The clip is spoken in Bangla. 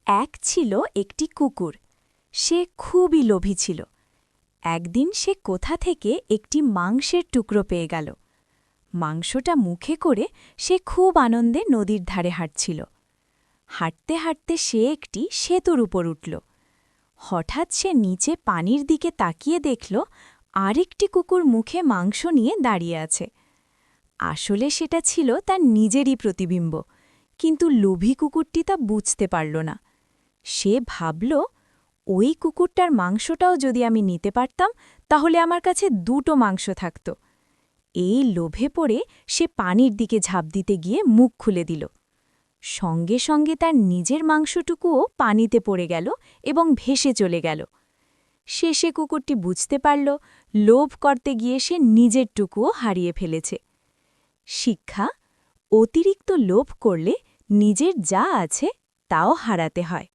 এক ছিল একটি কুকুর। সে খুবই লোভী ছিল। একদিন সে কোথা থেকে একটি মাংসের টুকরো পেয়ে গেল। মাংসটা মুখে করে সে খুব আনন্দে নদীর ধারে হাঁটছিল। হাঁটতে হাঁটতে সে একটি সেতুর উপর উঠল। হঠাৎ সে নিচে পানির দিকে তাকিয়ে দেখল আরেকটি কুকুর মুখে মাংস নিয়ে দাঁড়িয়ে আছে। আসলে সেটা ছিল তার নিজেরই প্রতিবিম্ব, কিন্তু লোভী কুকুরটি তা বুঝতে পারল না। সে ভাবল, ওই কুকুরটার মাংসটাও যদি আমি নিতে পারতাম তাহলে আমার কাছে দুটো মাংস থাকত। এই লোভে পড়ে সে পানির দিকে ঝাঁপ দিতে গিয়ে মুখ খুলে দিল। সঙ্গে সঙ্গে তার নিজের মাংসটুকুও পানিতে পড়ে গেল এবং ভেসে চলে গেল। শেষে কুকুরটি বুঝতে পারল, লোভ করতে গিয়ে সে নিজেরটুকুও হারিয়ে ফেলেছে। শিক্ষা: অতিরিক্ত লোভ করলে নিজের যা আছে তাও হারাতে হয়।